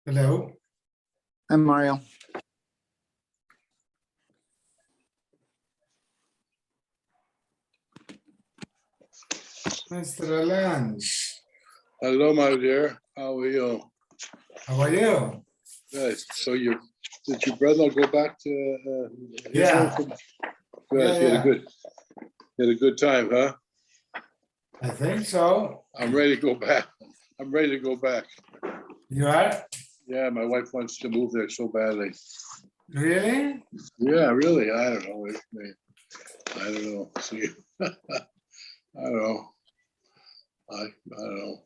Hello. Hi, Mario. Mr. Lange. Hello, my dear. How are you? How are you? Good. So did your brother go back to Yeah. Israel? Good. Yeah. You had a good time, huh? I think so. I'm ready to go back. You are? Yeah, my wife wants to move there so badly. Really? Yeah, really. I don't know. I don't know. See, I don't know. I don't know.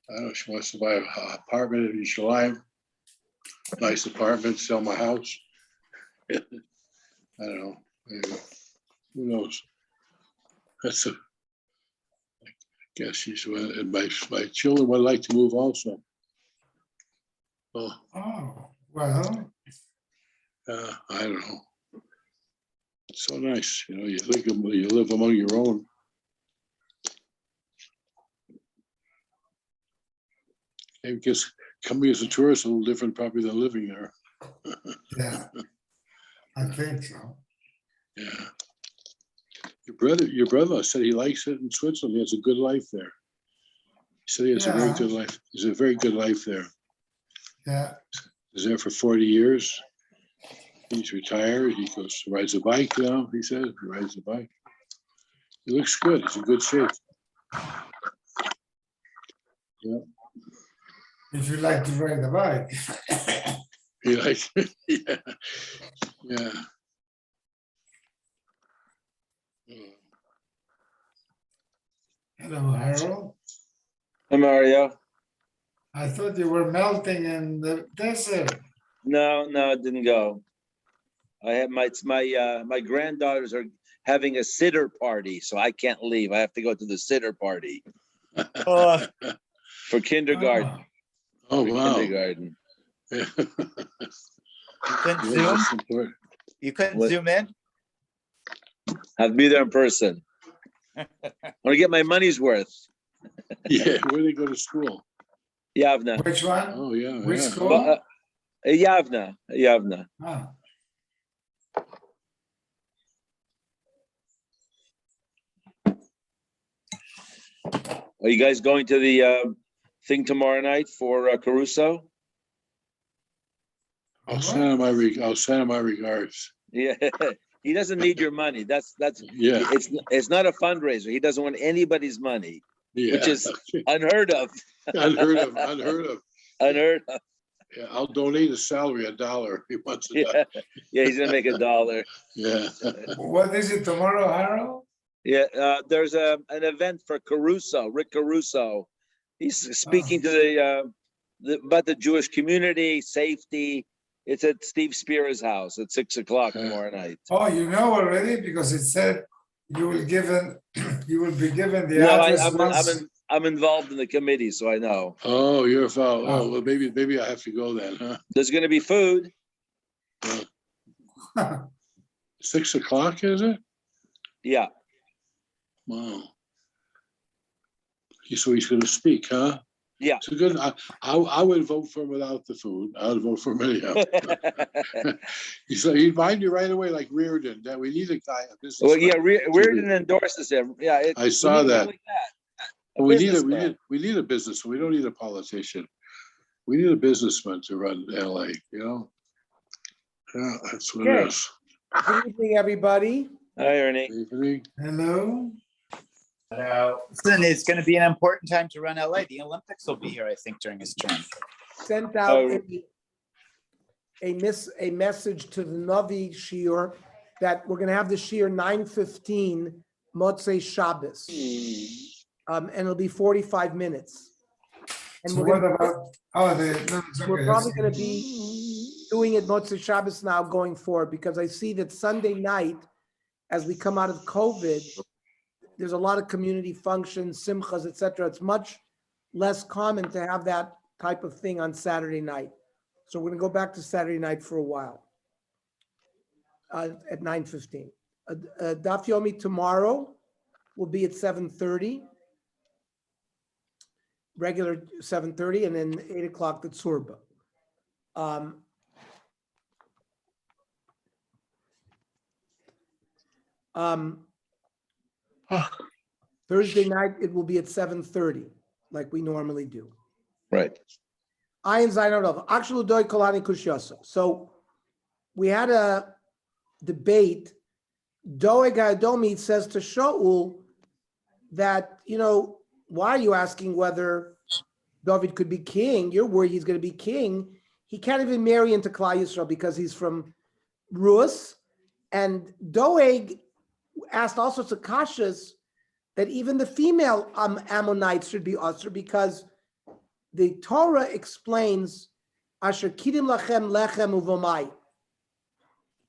I don't know. She wants to buy an apartment in Yerushalayim. Nice apartment, sell my house. I don't know. Maybe. Who knows? I guess she's and my children would like to move also. Well, Well. I don't know. It's so nice, you live among your own. I guess coming as a tourist is a little different probably than living there. Yeah, I think so. Yeah. Your brother said he likes it in Switzerland. He has a good life there. He said he has a very good life. He's a very good life there. Yeah. He's there for 40 years. He's retired. He rides a bike now, he says. He rides a bike. He looks good. He's in good shape. Yeah. If you like to ride a bike. He likes yeah. Yeah. Hello, Harold. Hi, Mario. I thought you were melting in the desert. No, it didn't go. I have my granddaughters are having a sitter party, so I can't leave. I have to go to the sitter party for kindergarten. Oh, wow. Kindergarten. Yeah. You couldn't Zoom? You couldn't Zoom in? Have to be there in person. I want to get my money's worth. Yeah, where do they go to school? Yavna. Which one? Oh, yeah. Which Yeah. school? Yavna. Ah. Are you guys going to the thing tomorrow night for Caruso? I'll send him my regards. Yeah, he doesn't need your money. That's Yeah. It's not a fundraiser. He doesn't want anybody's money, Yeah. which is unheard of. Unheard of. Unheard of. Yeah, I'll donate his salary $1. He wants $1. Yeah, he's gonna make $1. Yeah. What is it tomorrow, Harold? Yeah, there's an event for Caruso, Rick Caruso. He's speaking to about the Jewish community, safety. It's at Steve Spear's house at 6 o'clock tomorrow night. Oh, you know already because it said you will be given the No, address. I'm involved in the committee, so I know. Oh, you're a foul. Oh, well, maybe I have to go then, huh? There's going to be food. 6 o'clock, is it? Yeah. Wow. So he's going to speak, huh? Yeah. So good. I would vote for him without the food. I would vote for him anyhow. He invited you right away, like Reardon. That we need a guy. Well, yeah, Reardon endorses him. Yeah, I saw that. Like We need a business. We don't need a politician. We need a businessman to run LA. Yeah, that's what it is. Good evening, everybody. Hi, Ernie. Evening. Hello. Listen, it's going to be an important time to run LA. The Olympics will be here, I think, during his term. Sent out a message to the Navi Shiur that we're going to have the Shiur 9:15 Motzei Shabbos, and it'll be 45 minutes. And So we're what about? we're probably going to be doing it Motzei Shabbos now going forward because I see that Sunday night, as we come out of COVID, there's a lot of community functions, simchas, etc. It's much less common to have that type of thing on Saturday night. So we're going to go back to Saturday night for a while at 9:15. Daf Yomi tomorrow will be at 7:30. regular 7:30, and then 8 o'clock the tzurba. Thursday night, it will be at 7:30, like we normally do. Right. Ayin Zayin Rav. Actually, Doi Kolani Kushyosa. So we had a debate. Doeg Adomi says to Shaul that, why are you asking whether David could be king? You're worried he's going to be king. He can't even marry into Klal Yisrael because he's from Rus. And Doeg asked all sorts of kashas that even the female Ammonites should be usher, because the Torah explains Asher Kidim Lachem Lechem Uvomai.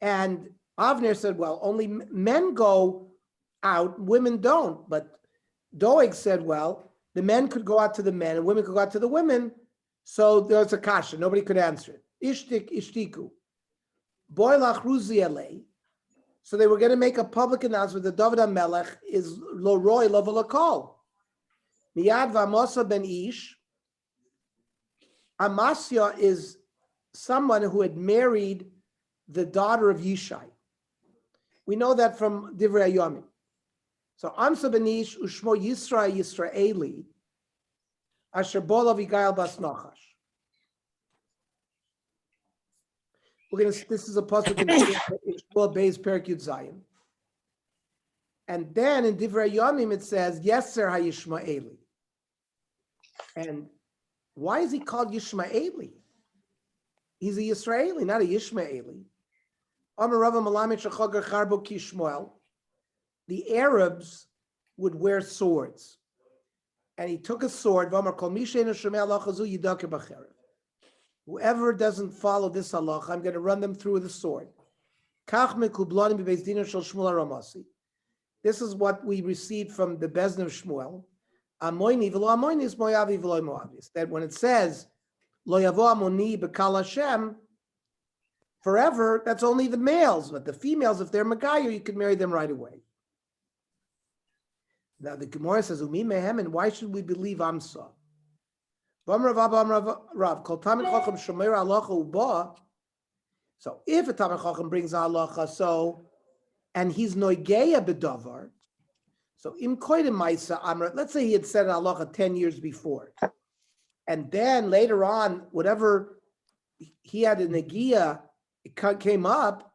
And Avner said, well, only men go out, women don't. But Doeg said, well, the men could go out to the men and women could go out to the women. So there's a kasha. Nobody could answer it. Ishtik ishtiku. Boilach ruziale. So they were going to make a public announcement that David HaMelech is lo roy lo v'lakol. Miyad v'Amasa ben Ish. Amasya is someone who had married the daughter of Yishai. We know that from Divrei Yomi. So Amsa ben Ish ushmo Yisra Yisraeli asher bola v'Gail bas Nachash. This is a pasuk in Shmuel Beis Perek Yud Zayin. And then in Divrei Yomim it says, Yeser HaYishmaeli. And why is he called Yishmaeli? He's a Yisraeli, not a Yishmaeli. Amar Rava Malamed Shechogar Charbo Ki Shmuel. The Arabs would wear swords. And he took a sword, V'amar Kol Misheinu Shomei Halacha Zu Yidaker B'Cherev. Whoever doesn't follow this halacha, I'm going to run them through with a sword. This is what we received from the Bezdin of Shmuel. That when it says Lo Yavo Amoni B'Kal Hashem, forever, that's only the males. But the females, if they're Magayer, you can marry them right away. Now the Gemara says, Umi Mehem, and why should we believe Amsa? So if a Talmid Chacham brings halacha, and he's noigeya bedavar, so im koydem ma'isa amra. Let's say he had said halacha 10 years before, and then later on, whatever he had a negia, it came up,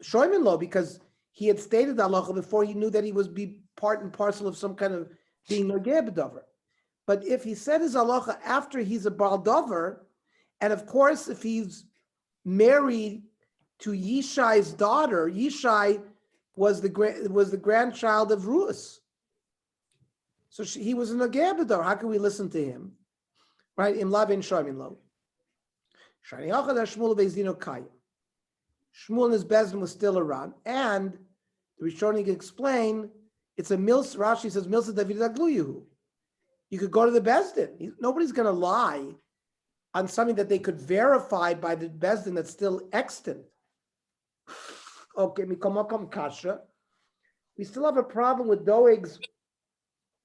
shoymin lo, because he had stated halacha before he knew that he was be part and parcel of some kind of being noigeya bedavar. But if he said his halacha after he's a Baal Dover, and of course, if he's married to Yishai's daughter, Yishai was the grandchild of Rus. So he was an Agabador. How can we listen to him? Right? Im lavin shoymin lo. Shani achad Shmuel bezdino kayim. Shmuel and his Bezdin was still around, and the Rishonim explain it's a milsa. Rashi says milsa David Agluyuhu. You could go to the Bezdin. Nobody's going to lie on something that they could verify by the Bezdin that's still extant. Okay, mikomakom kasha. We still have a problem with Doeg's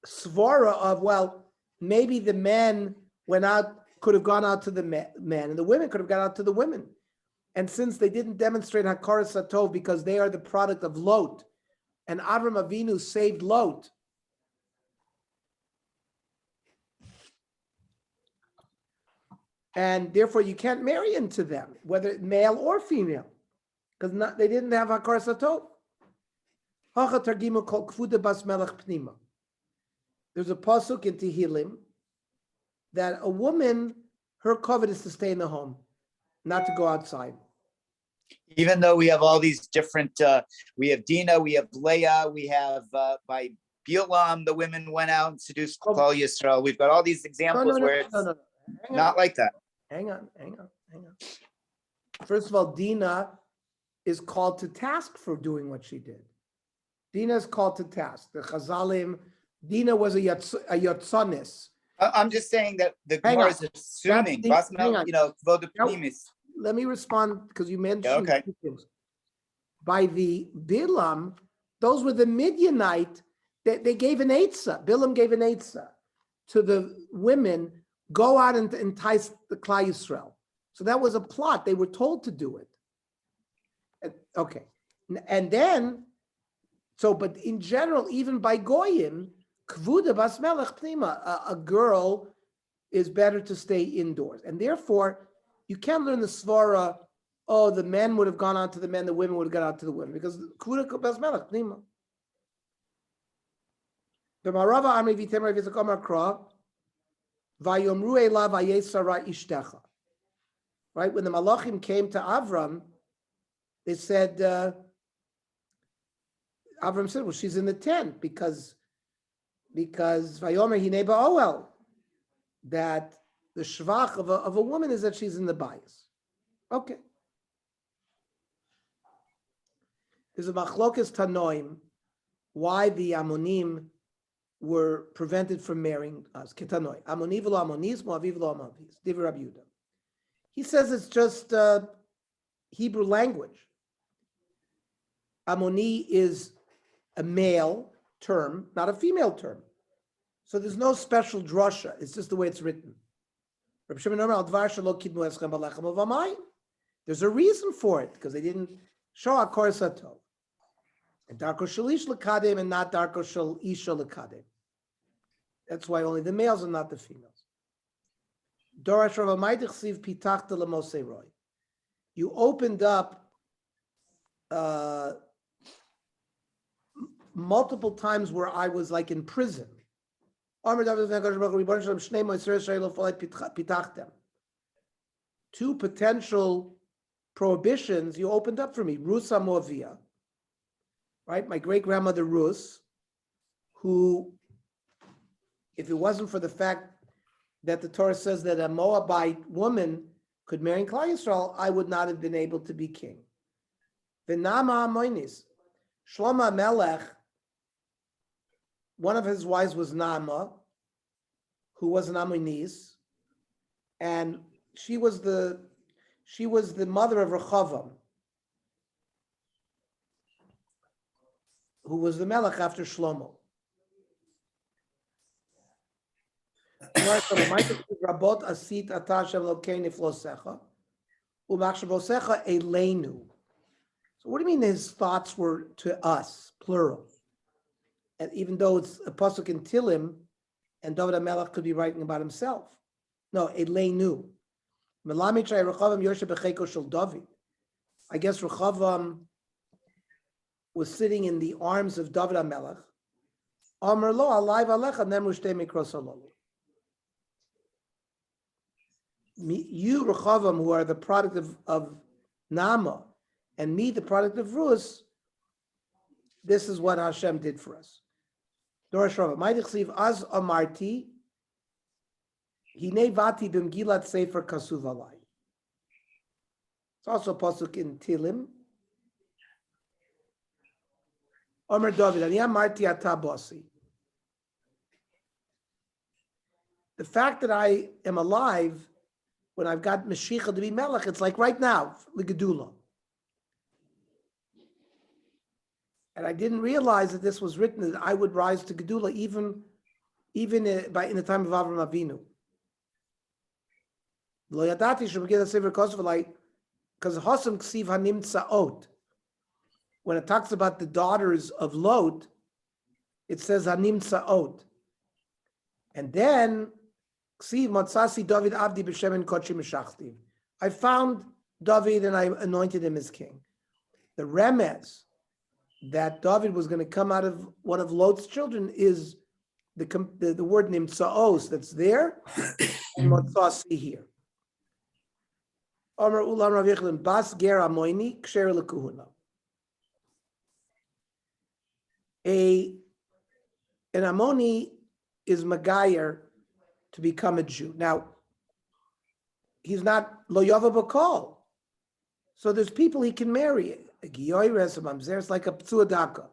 svara of, well, maybe the men could have gone out to the men, and the women could have gone out to the women. And since they didn't demonstrate Hakara Satov because they are the product of Lot, and Avram Avinu saved Lot, and therefore you can't marry into them, whether male or female, because they didn't have Hakar Satov. There's a pasuk in Tehillim that a woman, her covet is to stay in the home, not to go outside. Even though we have all these different, we have Dinah, we have Leah, we have by Bilam, the women went out and seduced Klal Yisrael. We've got all these examples where it's not like that. Hang on. First of all, Dinah is called to task for doing what she did. Dinah is called to task. The Chazalim, Dinah was a yotzanis. I'm just saying that the Gemara is assuming, Let me respond, because you mentioned two things. By the Bilam, those were the Midianite, they gave an Eitzah. Bilam gave an Eitzah to the women, go out and entice the Klal Yisrael. So that was a plot. They were told to do it. Okay. And then, but in general, even by Goyim, Kvuda Bas Melech Pnima, a girl is better to stay indoors. And therefore, you can't learn the Svara, oh, the men would have gone out to the men, the women would have gone out to the women, because Kvuda Bas Melech Pnima. The Marava Amri Vitem Rav Yitzchak Amar Kra, Vayomru Elav Vayesara Ishtecha. Right? When the Malachim came to Avram, they said, Avram said, well, she's in the tent because Vayomer Hinei Ba'oel, that the shvach of a woman is that she's in the bias. Okay. There's a machlokas tanoim, why the Ammonim were prevented from marrying us. Ketanoi. Ammoni v'lo Ammonis, Moavi v'lo Moavis. Divrei Rabbi Yehuda. He says it's just Hebrew language. Ammoni is a male term, not a female term. So there's no special drasha. It's just the way it's written. There's a reason for it, because they didn't show a korsato. And darko shalish lekadem and not darko shal isha lekadem. That's why only the males and not the females. Dorash Rav Amaydich Siv pitachta lemosei roy. You opened up multiple times where I was like in prison. Two potential prohibitions you opened up for me. Rusa Moavia, right? My great grandmother Rus, who, if it wasn't for the fact that the Torah says that a Moabite woman could marry Klal Yisrael, I would not have been able to be king. V'nama Amoinis, Shlomo Melech, one of his wives was Naama, who was an Ammonis, and she was the mother of Rechavam, who was the Melech after Shlomo. Rabot asit ata Hashem Elokeinu niflosecha umachshavosecha eleinu. So what do you mean his thoughts were to us, plural? And even though it's a pasuk in Tilim, and David HaMelech could be writing about himself. No, eleinu. Melamichay Rechavam Yoshe b'cheiko shel David. I guess Rechavam was sitting in the arms of David HaMelech. Amar lo alayv alecha nemru shtei mikros halolu. You, Rechavam, who are the product of Naama, and me, the product of Rus, this is what Hashem did for us. Dorash Rava, Ma'idich Az Amarti, Hinei Vati B'Mgilat Sefer Kasuv Alai. It's also a pasuk in Tilim. Omer David, Ani Amarti Ata Bosi. The fact that I am alive when I've got Mashiach to be Melech, it's like right now, L'Gedula. And I didn't realize that this was written that I would rise to Gedula even in the time of Avram Avinu. Lo yadati shebeged sefer kosov because Hosam ksiv hanim tzaot. When it talks about the daughters of Lot, it says hanim tzaot. And then ksiv matzasi David avdi b'shemen kochi meshachtiv. I found David and I anointed him as king. The remez that David was going to come out of one of Lot's children is the word nimtzaos that's there, and matzasi here. Amar ulam Rav Yechilin bas ger amoini ksher lekuhuna. An Ammoni is Magayer to become a Jew. Now, he's not lo yava b'kol. So there's people he can marry. A giyoyres, a mamzer, it's like a psuadaka.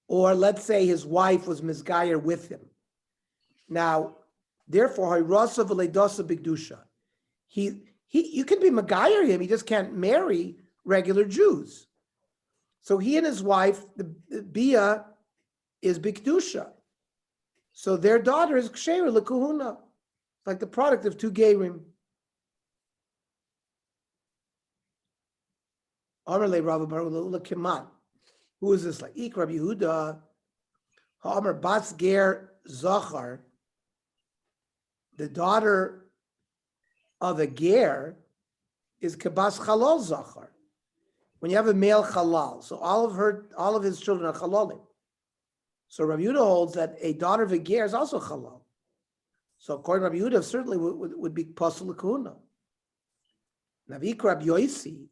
Or let's say his wife was Mizgayer with him. Now, therefore, Hayrasa v'leidosa bigdusha. You can be Magayer him, he just can't marry regular Jews. So he and his wife, the Bia, is Bigdusha. So their daughter is ksheira lekahuna, like the product of two gerim. Amarle Rabbi Baruch Lekiman. Who is this like? Ik Rabbi Yehuda. Ha'amar bas ger zachar. The daughter of a ger is kabas chalal zachar. When you have a male halal, so all of his children are halalim. So Rabbi Yehuda holds that a daughter of a ger is also halal. So according to Rabbi Yehuda, certainly would be pasul l'kahuna. Navik Rabbi Yosi.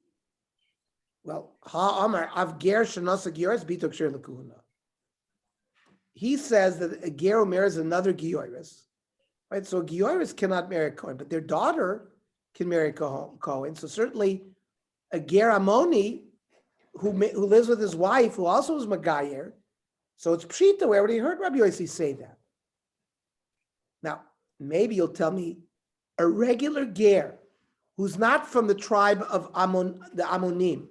Well, ha'amar av ger shenasa gioris bitok shir l'kahuna. He says that a ger omer is another gioris, right? So a gioris cannot marry a kohen, but their daughter can marry a kohen. So certainly a ger amoni who lives with his wife, who also is magayer. So it's pshita. We already heard Rabbi Yossi say that. Now, maybe you'll tell me a regular ger who's not from the tribe of the Ammonim.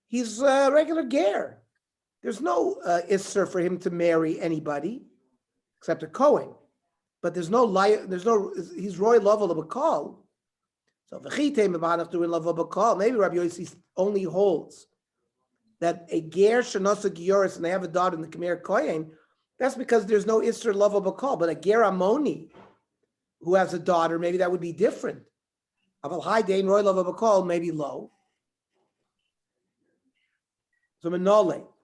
He's a regular ger. There's no isser for him to marry anybody except a Kohen. But he's roy level of a call. So maybe Rabbi Yossi only holds that a ger shenosa gioris and they have a daughter in the Khmer Kohen. That's because there's no isser love of a call. But a ger amoni who has a daughter, maybe that would be different. Aval high day roy love of a call, maybe low. So menole.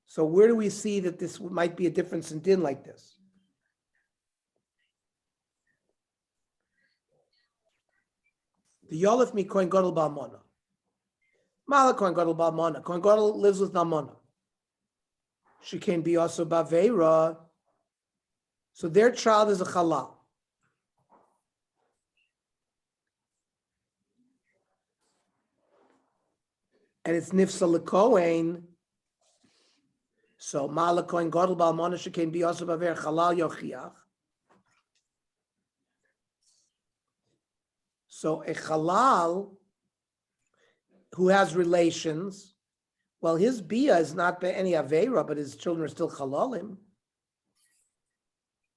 So where do we see that this might be a difference in din like this? The Yolif mi Kohen Gadol Ba'almona. Mala Kohen Gadol Ba'almona. Kohen Gadol lives with Nalmona. She can be also Baveira. So their child is a Halal. And it's Nifsa L'Kohen. So Mala Kohen Gadol Ba'almona she can be also Baveira Halal Yochiach. So a halal who has relations, well, his bia is not by any aveira, but his children are still halalim.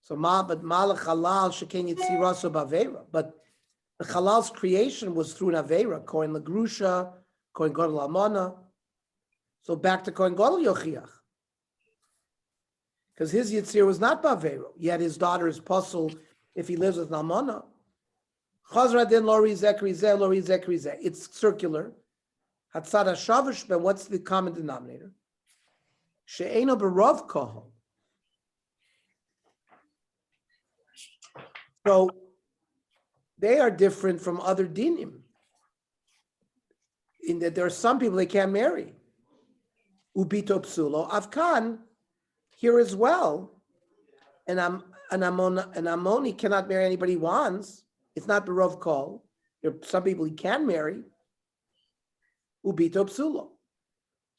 So but malach halal sheken yitziraso b'aveira. But the halal's creation was through an aveira, kohen lagrusha, kohen gadol almana. So back to kohen gadol yochiach, because his yitzir was not b'aveira. Yet his daughter is puzzled if he lives with an almana. Chazra din lo rizek rizeh, lo rizek rizeh. It's circular. Hatzad hashavish, but what's the common denominator? She'eno b'rov kohol. So they are different from other dinim in that there are some people they can't marry. Ubito psulo avkan here as well. And an Ammoni cannot marry anybody he wants. It's not berov kol. There are some people he can marry. Ubito psulo.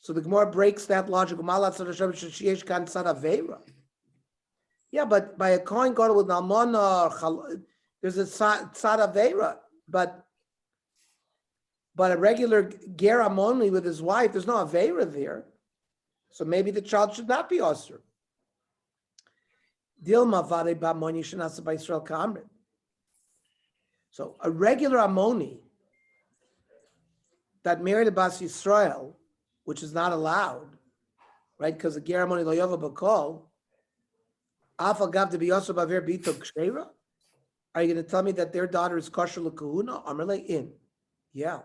So the Gemara breaks that logic. Yeah, but by a kohen gadol with almana, there's a tzad aveira. But a regular ger amoni with his wife, there's no aveira there. So maybe the child should not be osir. Dilma vare ba moni shenasa by Israel kamrit. So a regular Ammoni that married a Bas Yisrael, which is not allowed, right? Because the Ger Ammoni lo yova b'kol, afal gav de biyoso baver bito kshera. Are you going to tell me that their daughter is kosher l'kahuna? Amarle in. Yeah.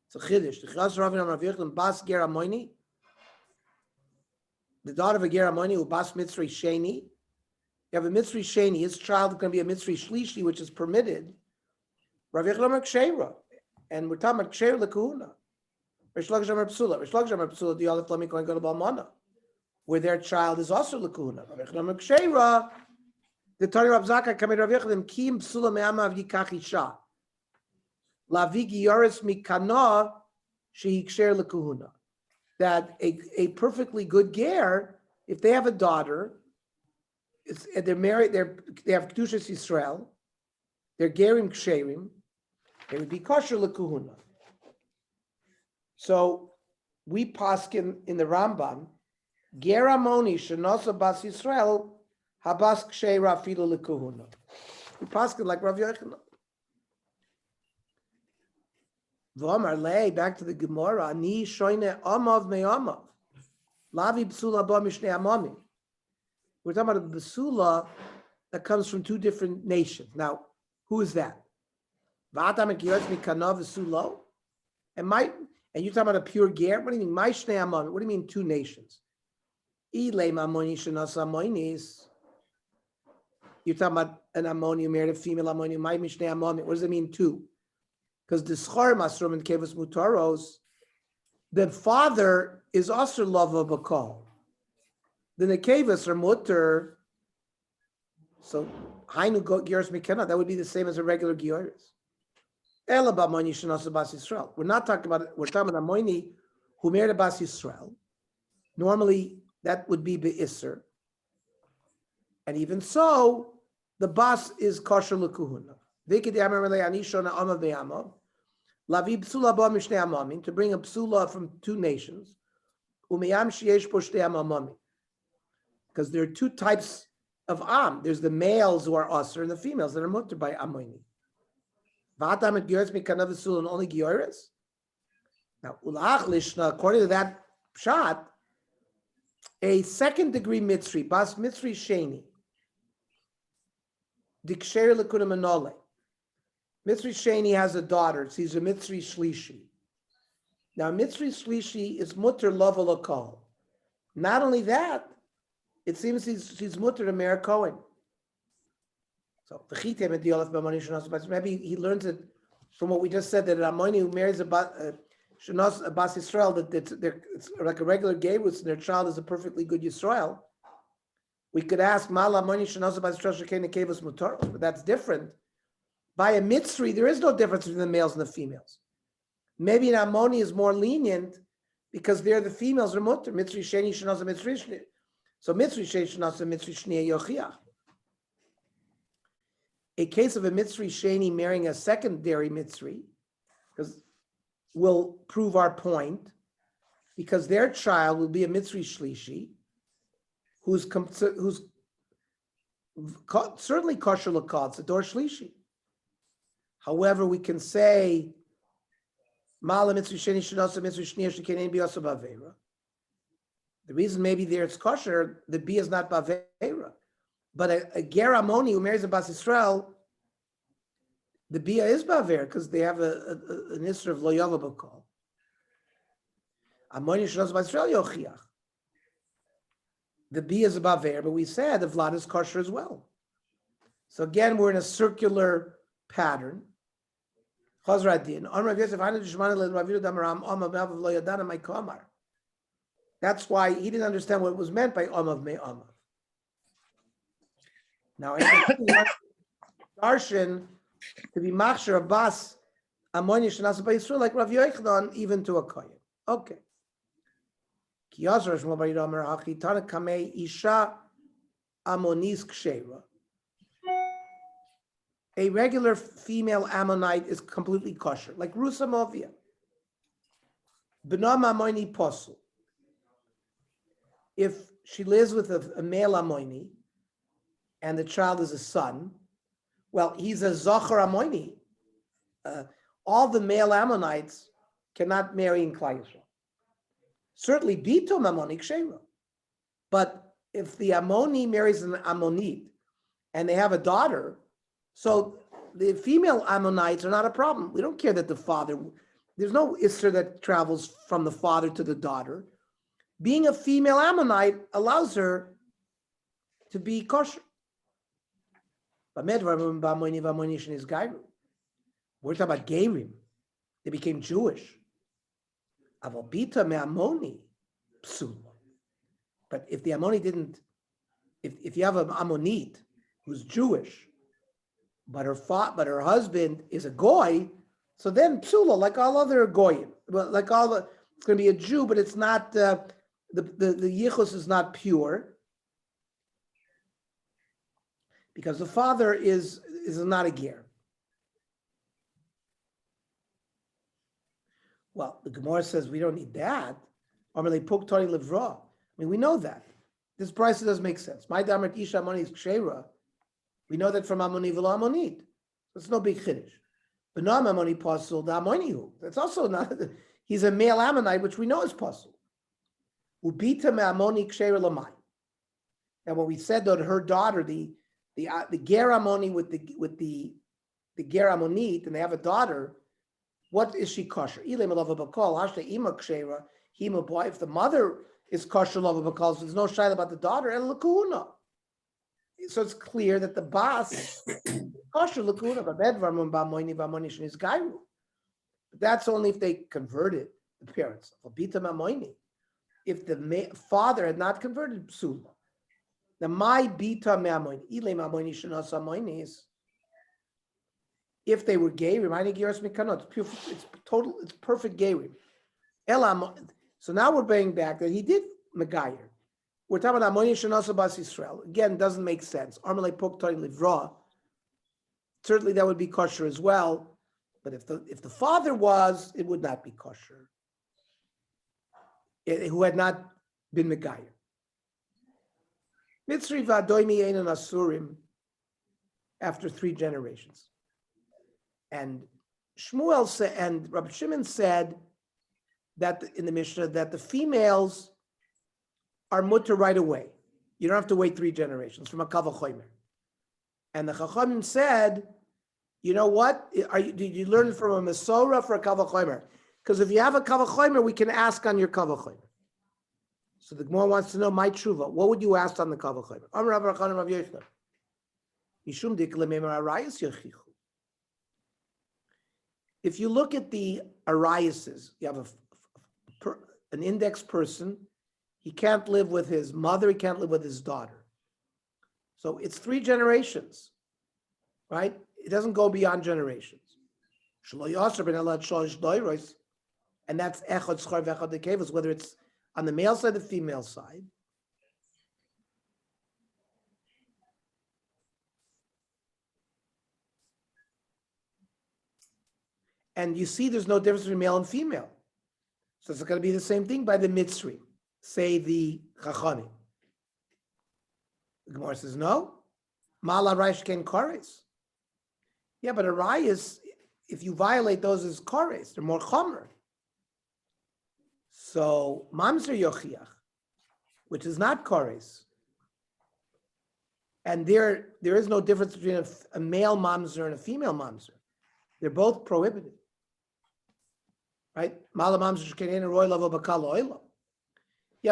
It's a chiddush. The chas ravin amravich bas Ger Ammoni, the daughter of a Ger Ammoni who bas mitzri sheni. You have a mitzri sheni. His child is going to be a mitzri shlishi, which is permitted. Ravich Lamar Ksheira, and we're talking about Ksheira L'Kahuna. Rish Lakish Amar Psula, the Yalef Lami Kohen Gadol Ba'almana, where their child is also L'Kahuna. Ravich Lamar Ksheira, the Tari Rav Zaka Kamei Ravich Lim Kim Psula Me'ama Avdikach Isha. Lavi Giyoris Mikana Shehi Ksheira L'Kahuna. That a perfectly good ger, if they have a daughter, they're married, they have Kedushas Yisrael, they're gerim ksherim, they would be kosher l'kuhuna. So we paskin in the Rambam, ger amoni shenosa bas Yisrael Habas ksheira afilu lekuhuna. We paskin like Rav Yochanan. V'omar lei, back to the Gemara. Ani shoyne amav me'amav. Lavi b'sula ba mishnei amamim. We're talking about a b'sula that comes from two different nations. Now, who is that? V'atam ekiyotz mikanav v'sulo. And you're talking about a pure ger? What do you mean? My shnei amamim. What do you mean two nations? Ilei mamoni shenas amoinis. You're talking about an ammonium married a female ammonium. My mishnei amamim. What does it mean two? Because the schar masrum and kevus mutaros, the father is also lava bakal. The nekevus are mutter. So hainu gioris mikena. That would be the same as a regular gioris. Ela b'amoni shenas bas Yisrael. We're not talking about. We're talking about amoni who married a bas Yisrael. Normally that would be be'isser. And even so, the bas is kosher l'kuhuna. To bring a psula from two nations, because there are two types of am. There's the males who are usher and the females that are mutter by amoni. And only gioris. Now, according to that shot, a second degree mitzri, bas mitzri sheni, diksher l'kunim anole. Mitzri Sheni has a daughter. She's a Mitzri Shlishi. Now, Mitzri Shlishi is mutter lavalakal. Not only that, it seems she's mutter to Meir Cohen. So, maybe he learns it from what we just said, that Ramoni who marries a Bas Yisrael, that it's like a regular Gabrus, and their child is a perfectly good Yisrael. We could ask, but that's different. By a mitzri, there is no difference between the males and the females. Maybe an ammoni is more lenient because there the females are mutter. Mitzri sheni shenas mitzri shni. So mitzri sheni shenas mitzri shni yochiach. A case of a mitzri sheni marrying a secondary mitzri, because will prove our point, because their child will be a mitzri shlishi, who's certainly kosher l'kal, it's a dor shlishi. However, we can say, the reason maybe there it's kosher, the B is not bavera. But a ger amoni who marries a bas Yisrael, the bia is bavera because they have an isra of lo yava bakal. Amoni shenas bas Yisrael yochiach. The bia is a bavera, but we said the vlad is kosher as well. So again, we're in a circular pattern. That's why he didn't understand what was meant by Amav me Amav. Now, Darshan to be Machshir Abbas Amoni Shenas by Yisrael like Rav Yochanan even to a kohen. Okay. Kiyazar Shmuel Bar Yomer Hachi Tana Kamei Isha Amonis Kshera. A regular female Ammonite is completely kosher, like Rusa Movia. B'nam Ammoni Posul. If she lives with a male Ammoni and the child is a son, well, he's a Zochar Ammoni. All the male Ammonites cannot marry in Klal Yisrael. Certainly, Bitom Ammoni Kshera. But if the Ammoni marries an Ammonite and they have a daughter, so the female Ammonites are not a problem. We don't care that the father, there's no Isser that travels from the father to the daughter. Being a female Ammonite allows her to be kosher. We're talking about Gerim. They became Jewish. But if the Ammoni didn't, if you have an Ammonite who's Jewish, but her husband is a goy, so then psula, like all other goyim, but like all the, it's going to be a Jew, but it's not the yichus is not pure because the father is not a ger. Well, the Gemara says we don't need that. I mean, we know that. This price doesn't make sense. My damer isha amoni is kshera. We know that from amoni v'lo amonit. It's no big chiddush. But no amoni pasul da amonihu. That's also not. He's a male Ammonite, which we know is pasul. Ubita me amoni kshera lamai. And when we said that her daughter, the ger amoni with the ger ammonit, and they have a daughter, what is she kosher? Ilem alava bakol hashta ima kshera hima boy. If the mother is kosher lava bakol, so there's no shayla about the daughter and lakuna. So it's clear that the bas kosher lakuna babedvarmun ba'moini ba'moini sheniz gairu. But that's only if they converted the parents. If the father had not converted psula, the my bita me'amoini ilem amoini shenas amoini is. If they were gay, reminding Geras Mikanot, it's pure, it's total, it's perfect gay. So now we're bringing back that he did Megayer. We're talking about Amoni Shanasa Bas Yisrael. Again, doesn't make sense. Armalei Poktoin Livra. Certainly that would be kosher as well. But if the father was, it would not be kosher. Who had not been Megayer. Mitzri Vadoimi Ein and Asurim after 3 generations. And Shmuel said, and Rabbi Shimon said that in the Mishnah that the females are mutter right away. You don't have to wait 3 generations from a kavachomer. And the Chachamim said, you know what? Did you learn from a Mesorah for a kavachomer? Because if you have a kavachomer, we can ask on your kavachomer. So the Gemara wants to know my tshuva. What would you ask on the kavachomer? Amar Rav Rachanan Rav Yochanan. Mishum dik lememer arayis yochichu. If you look at the ariases, you have an index person. He can't live with his mother. He can't live with his daughter. So it's 3 generations, right? It doesn't go beyond generations. And that's echad schar v'echad nekevos, whether it's on the male side or the female side. And you see there's no difference between male and female. So it's going to be the same thing by the Mitzri, say the Chachamim. The Gemara says, no. Mala Raish ken Kores. Yeah, but a Rayas, if you violate those as Kores, they're more Chomer. So Mamzer Yochiach, which is not Kores. And there is no difference between a male Mamzer and a female Mamzer. They're both prohibited. Right? Yeah,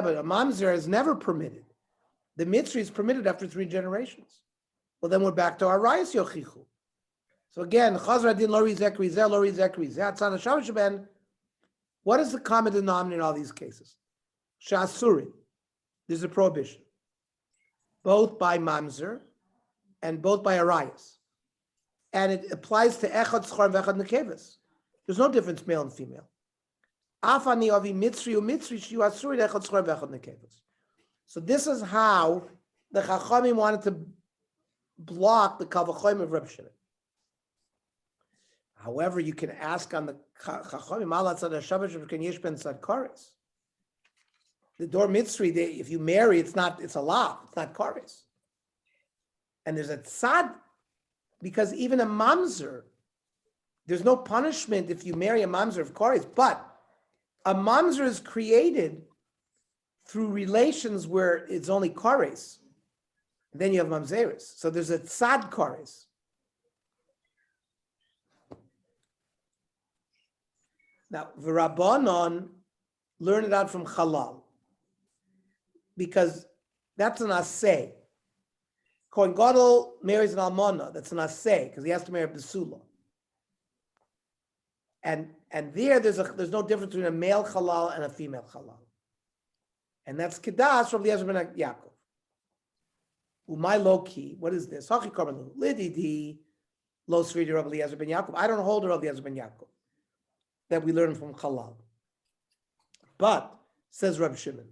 but a mamzer is never permitted. The mitzri is permitted after 3 generations. Well, then we're back to our rayas yochichu. So again, chazra din lori zekri zeh lori zekri zeh atzana shamash ben. What is the common denominator in all these cases? Shasuri. There's a prohibition, both by mamzer and both by arayas, and it applies to echad schar v'echad nekevos. There's no difference male and female. Afani avi mitzri u'mitzri shiu asuri echad schar v'echad nekevos. So this is how the Chachamim wanted to block the kavachoim of Reb Shimon. However, you can ask on the Chachamim alat tzad hashabash v'ken yesh ben tzad kares. The door mitzri, if you marry, it's a law. It's not kares. And there's a tzad, because even a mamzer, there's no punishment if you marry a mamzer of kares, but a mamzer is created through relations where it's only kares. Then you have mamzeres. So there's a tzad kares. Now, v'rabbanon learn it out from halal, because that's an aseh. Kohen Gadol marries an almana. That's an aseh because he has to marry a besula. And there's no difference between a male halal and a female halal. And that's kedas from Eliezer ben Yaakov. Umay low key. What is this? Hachi karmelu lididi lo sfiri Rabbi Eliezer ben Yaakov. I don't hold Rabbi Eliezer ben Yaakov that we learn from halal. But says Rabbi Shimon,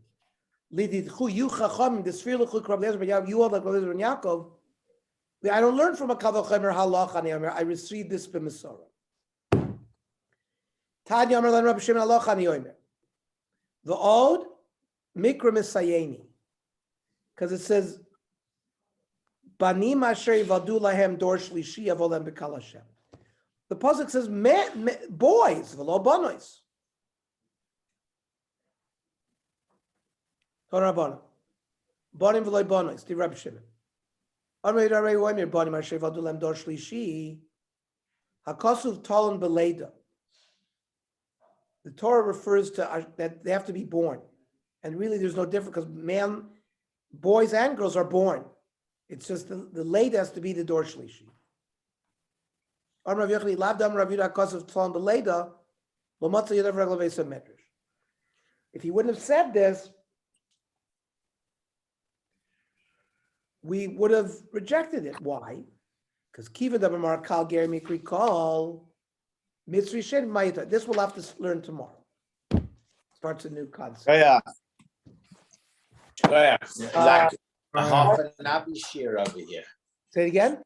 lidid hu you chacham the sfiri l'chuk Rabbi Eliezer ben Yaakov. You hold like Rabbi Eliezer ben Yaakov. I don't learn from a kavachomer halach. I received this from Mesorah. Tanya Amar Lan Rabbi Shimon halach ani omer. The old mikra misayeni. Because it says, Banim asher yivadu lahem dor shlishi avolem b'kal Hashem. The pasuk says, boys, v'lo bonos. Torah bono. Bonim v'lo bonos, the Rabbi Shimon. Amrei darei oimir banim asher yivadu lahem dor shlishi. Hakasuv talon beleda. The Torah refers to that they have to be born. And really there's no difference because boys and girls are born. It's just the late has to be the dor shlishi. If he wouldn't have said this, we would have rejected it. Why? Because kiva dabamar kal ger mikri kol mitzri shen mayita. This we'll have to learn tomorrow. Starts a new concept. Yeah. Like a half an Abi share over here. Say it again.